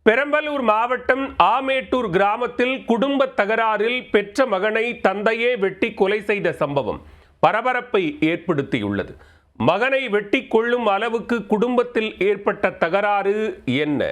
பெரம்பலூர் மாவட்டம் ஆமேட்டூர் கிராமத்தில் குடும்ப தகராறில் பெற்ற மகனை தந்தையே வெட்டி கொலை செய்த சம்பவம் பரபரப்பை ஏற்படுத்தியுள்ளது. மகனை வெட்டி கொள்ளும் அளவுக்கு குடும்பத்தில் ஏற்பட்ட தகராறு என்ன?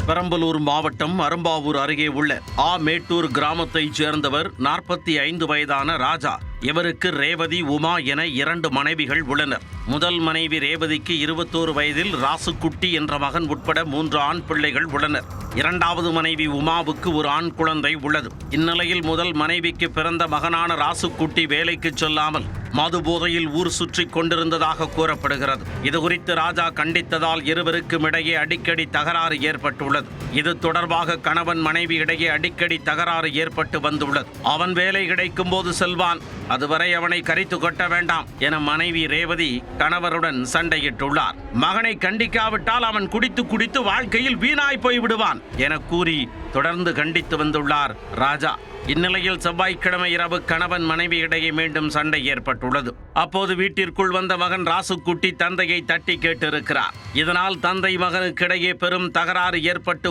பெரம்பலூர் மாவட்டம் அரும்பாவூர் அருகே உள்ள ஆமேட்டூர் கிராமத்தைச் சேர்ந்தவர் 45 வயதான ராஜா. இவருக்கு ரேவதி, உமா என 2 மனைவிகள் உள்ளனர். முதல் மனைவி ரேவதிக்கு 21 வயதில் ராசுக்குட்டி என்ற மகன் உட்பட 3 ஆண் பிள்ளைகள் உள்ளனர். இரண்டாவது மனைவி உமாவுக்கு ஒரு ஆண் குழந்தை உள்ளது. இந்நிலையில் முதல் மனைவிக்கு பிறந்த மகனான ராசுக்குட்டி வேலைக்கு செல்லாமல் மது போதையில் ஊர் சுற்றி கொண்டிருந்ததாக கூறப்படுகிறது. இதுகுறித்து ராஜா கண்டித்ததால் இருவருக்கும் இடையே அடிக்கடி தகராறு ஏற்பட்டுள்ளது. இது தொடர்பாக கணவன் மனைவி இடையே அடிக்கடி தகராறு ஏற்பட்டு வந்துள்ளது. அவன் வேலை கிடைக்கும் போது செல்வான், அதுவரை அவனை கரித்து கொட்ட வேண்டாம் என மனைவி ரேவதி கணவருடன் சண்டையிட்டுள்ளார். மகனை கண்டிக்காவிட்டால் அவன் குடித்து வாழ்க்கையில் வீணாய் போய்விடுவான் என கூறி தொடர்ந்து கண்டித்து வந்துள்ளார் ராஜா. இந்நிலையில் செவ்வாய்க்கிழமை இரவு கணவன் மனைவி இடையே மீண்டும் சண்டை ஏற்பட்டுள்ளது. அப்போது வீட்டிற்குள் வந்த மகன் ராசுக்குட்டி தந்தையை தட்டி கேட்டிருக்கிறார். இதனால் தந்தை மகனுக்கிடையே பெரும் தகராறு ஏற்பட்டு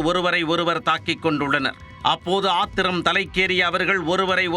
ஒருவர் தாக்கிக் கொண்டுள்ளனர். அப்போது ஆத்திரம் தலைக்கேறிய அவர்கள்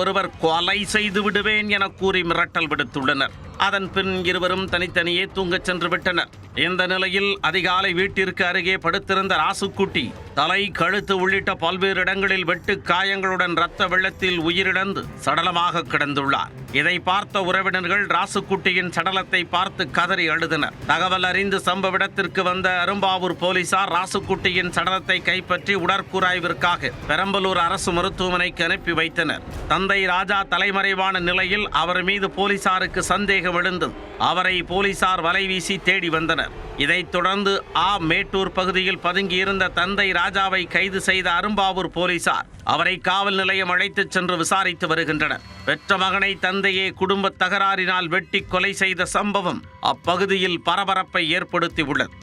ஒருவர் கொலை செய்து விடுவேன் என கூறி மிரட்டல் விடுத்துள்ளனர். அதன் பின் இருவரும் தனித்தனியே தூங்கச் சென்று விட்டனர். இந்த நிலையில் அதிகாலை வீட்டிற்கு அருகே படுத்திருந்த ராசுக்குட்டி தலை, கழுத்து உள்ளிட்ட பல்வேறு இடங்களில் வெட்டு காயங்களுடன் இரத்த வெள்ளத்தில் உயிரிழந்து சடலமாக கிடந்துள்ளார். இதை பார்த்த உறவினர்கள் ராசுக்குட்டியின் சடலத்தை பார்த்து கதறி அழுதனர். தகவல் அறிந்து சம்பவ இடத்திற்கு வந்த அரும்பாவூர் போலீசார் ராசுக்குட்டியின் சடலத்தை கைப்பற்றி உடற்கூராய்விற்காக பெரம்பலூர் அரசு மருத்துவமனைக்கு அனுப்பி வைத்தனர். தந்தை ராஜா தலைமறைவான நிலையில் அவர் மீது போலீசாருக்கு சந்தேகம் எழுந்தது. அவரை போலீசார் வலைவீசி தேடி வந்தனர். இதைத் தொடர்ந்து மேட்டூர் பகுதியில் பதுங்கியிருந்த தந்தை ராஜாவை கைது செய்த அரும்பாவூர் போலீசார் அவரை காவல் நிலையம் அழைத்துச் சென்று விசாரித்து வருகின்றனர். பெற்ற மகனை தந்தையே குடும்ப தகராறினால் வெட்டி கொலை செய்த சம்பவம் அப்பகுதியில் பரபரப்பை ஏற்படுத்தியுள்ளது.